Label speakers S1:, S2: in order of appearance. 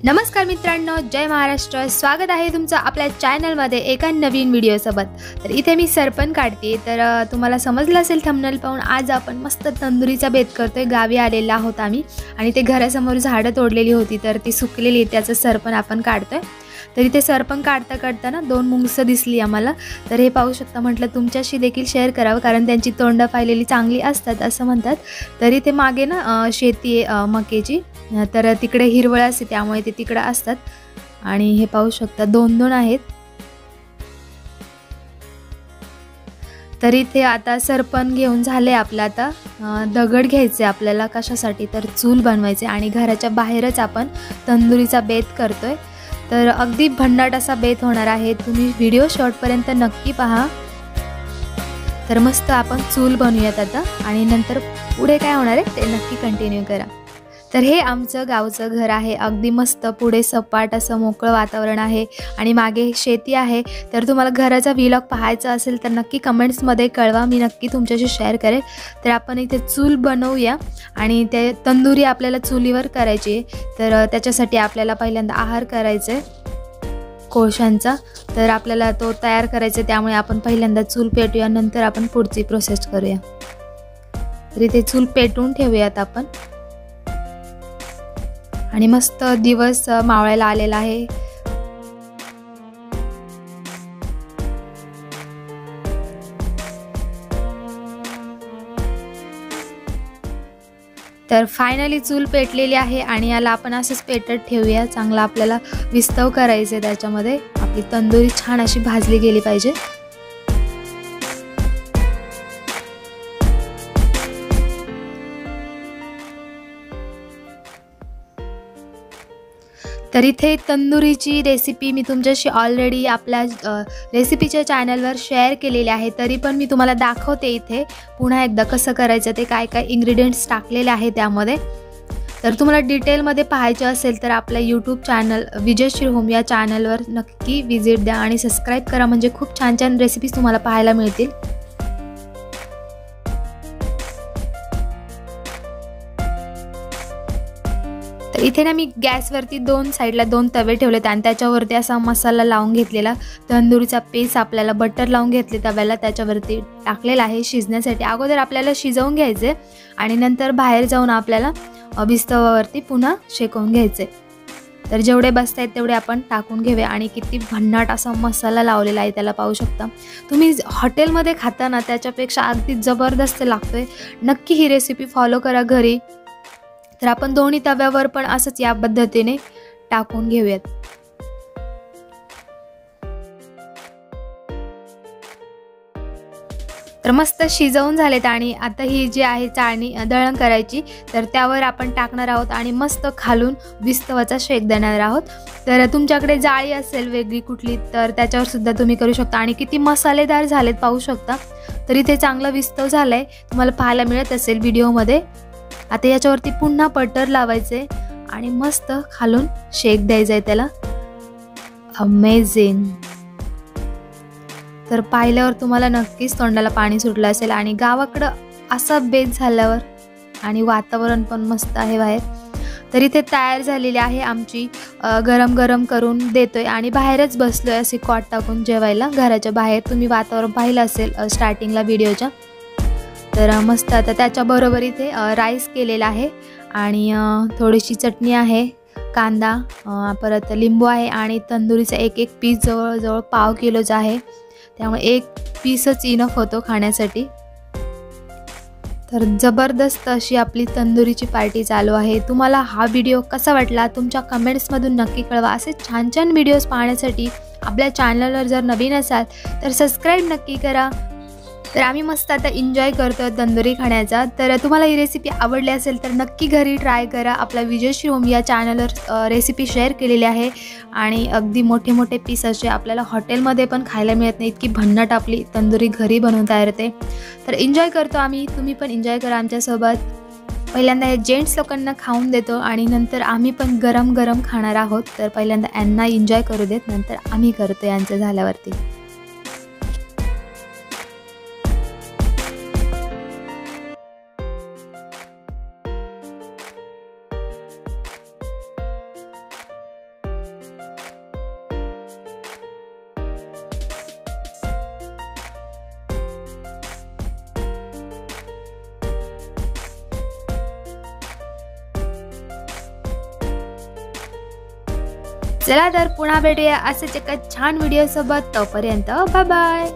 S1: नमस्कार मित्रांनो, जय महाराष्ट्र। स्वागत आहे तुमचं आपल्या चॅनलमध्ये एका नवीन व्हिडिओसोबत। तर इथे मी सरपण काढते। तर तुम्हाला समजलं असेल थंबनेल पाहून, आज आपण मस्त तंदुरीचा बेत करतोय। गावी आलेला आहोत आम्ही आणि ते घरासमोर झाडं तोडलेली होती, तर ती सुकलेली, त्याचं सरपण आपण काढतोय। तर इथे सरपण काढता काढताना दोन मुंगसं दिसली आम्हाला। तर हे पाहू शकता, म्हटलं तुमच्याशी देखील शेअर करावं, कारण त्यांची तोंड पाहिलेली चांगली असतात असं म्हणतात। तर इथे मागे ना शेती आहे मकेची, तर तिकडे हिरवळ असते, त्यामुळे ते तिकडे असतात। आणि हे पाहू शकता दोन दोन आहेत। तर इथे आता सरपण घेऊन झाले आपलं। आता दगड घ्यायचे आपल्याला, कशासाठी तर चूल बनवायचे आणि घराच्या बाहेरच आपण तंदुरीचा बेत करतोय। तर अगदी भन्नाट असा बेत होणार आहे, तुम्ही व्हिडिओ शेवटपर्यंत नक्की पहा। तर मस्त आपण चूल बनवूयात आता आणि नंतर पुढे काय होणार आहे ते नक्की कंटिन्यू करा। तर हे आमचं गावचं घर आहे, अगदी मस्त, पुढे सपाट असं मोकळं वातावरण आहे आणि मागे शेती आहे। तर तुम्हाला घराचा व्लॉग पाहायचा असेल तर नक्की कमेंट्समध्ये कळवा, मी नक्की तुमच्याशी शेअर करेन। तर आपण इथे चूल बनवूया आणि ते तंदुरी आपल्याला चुलीवर करायची। तर त्याच्यासाठी आपल्याला पहिल्यांदा आहार करायचा आहे कोळशांचा, तर आपल्याला तो तयार करायचा, त्यामुळे आपण पहिल्यांदा चूल पेटूया, नंतर आपण पुढची प्रोसेस करूया। तर इथे चूल पेटवून ठेवूयात आपण आणि मस्त दिवस मावळायला आलेला आहे। तर फायनली चूल पेटलेली आहे आणि याला आपण असंच पेटत ठेवूया। चांगला आपल्याला विस्तव करायचे, त्याच्यामध्ये आपली तंदुरी छान अशी भाजली गेली पाहिजे। तर इथे तंदुरीची रेसिपी मी तुमच्याशी ऑलरेडी आपल्या रेसिपीच्या चॅनलवर शेअर केलेली आहे, तरी पण मी तुम्हाला दाखवते इथे पुन्हा एकदा कसं करायचं ते, काय काय इन्ग्रेडियंट्स टाकलेले आहे त्यामध्ये। तर तुम्हाला डिटेलमध्ये पाहायचं असेल तर आपल्या यूट्यूब चॅनल विजयश्री होम या चॅनलवर नक्की विजिट द्या आणि सबस्क्राईब करा, म्हणजे खूप छान छान रेसिपीज तुम्हाला पाहायला मिळतील। तर इथे ना मी गॅसवरती दोन साईडला दोन तवे ठेवलेत आणि त्याच्यावरती असा मसाला लावून घेतलेला, तंदुरीचा पेस्ट आपल्याला बटर लावून घेतले तव्याला, त्याच्यावरती टाकलेला आहे शिजण्यासाठी। अगोदर आपल्याला शिजवून घ्यायचे आणि नंतर बाहेर जाऊन आपल्याला विस्तवावरती पुन्हा शेकवून घ्यायचे। तर जेवढे बसतायत तेवढे आपण टाकून घेऊया आणि किती भन्नाट असा मसाला लावलेला आहे, त्याला पाहू शकता तुम्ही। हॉटेलमध्ये खाता ना त्याच्यापेक्षा अगदी जबरदस्त लागतोय। नक्की ही रेसिपी फॉलो करा घरी। तर आपण दोन्ही तव्यावर पण असंच या पद्धतीने टाकून घेऊयात। तर मस्त शिजवून झालेत आणि आता ही जी आहे चाळणी दळण करायची, तर त्यावर आपण टाकणार आहोत आणि मस्त खालून विस्तवाचा शेक देणार आहोत। तर तुमच्याकडे जाळी असेल वेगळी कुठली तर त्याच्यावर सुद्धा तुम्ही करू शकता आणि किती मसालेदार झालेत पाहू शकता। तर इथे चांगला विस्तव झालाय, तुम्हाला पाहायला मिळत असेल व्हिडिओमध्ये। आता याच्यावरती पुन्हा बटर लावायचे आणि मस्त खालून शेक द्यायचा आहे त्याला। अमेझिंग। तर पाहिल्यावर तुम्हाला नक्कीच तोंडाला पाणी सुटलं असेल आणि गावाकडं असा बेत झाल्यावर आणि वातावरण पण मस्त आहे बाहेर। तर इथे तयार झालेली आहे आमची, गरम गरम करून देतोय आणि बाहेरच बसलोय असे कॉट टाकून जेवायला घराच्या बाहेर। तुम्ही वातावरण पाहिलं असेल स्टार्टिंगला व्हिडिओच्या। तर मस्त आता त्याच्याबरोबर इथे राईस केलेला आहे आणि थोडीशी चटणी आहे, कांदा, परत लिंबू आहे आणि तंदुरीचा एक एक पीस जवळजवळ पाव किलोचा आहे, त्यामुळे एक पीसच इनफ होतो खाण्यासाठी। तर जबरदस्त अशी आपली तंदुरीची पार्टी चालू आहे। तुम्हाला हा व्हिडिओ कसा वाटला तुमच्या कमेंट्समधून नक्की कळवा। असे छान छान व्हिडिओज पाहण्यासाठी आपल्या चॅनलवर जर नवीन असाल तर सबस्क्राईब नक्की करा। तर आम्ही मस्त आता एन्जॉय करतो तंदुरी खाण्याचा। तर तुम्हाला ही रेसिपी आवडली असेल तर नक्की घरी ट्राय करा। आपल्या विजयश्री होम या चॅनलवर रेसिपी शेअर केलेली आहे आणि अगदी मोठे मोठे पीस असे आपल्याला हॉटेलमध्ये पण खायला मिळत नाही, इतकी भन्नाट आपली तंदुरी घरी बनवून तयार होते। तर एन्जॉय करतो आम्ही, तुम्ही पण एन्जॉय करा आमच्यासोबत। पहिल्यांदा हे जेंट्स लोकांना खाऊन देतो आणि नंतर आम्ही पण गरम गरम खाणार आहोत। तर पहिल्यांदा यांना एन्जॉय करू देत, नंतर आम्ही करतो यांचं झाल्यावरती। चला तर पुन्हा भेटूया असेच एका छान व्हिडिओ सोबत. तोपर्यंत बाय बाय.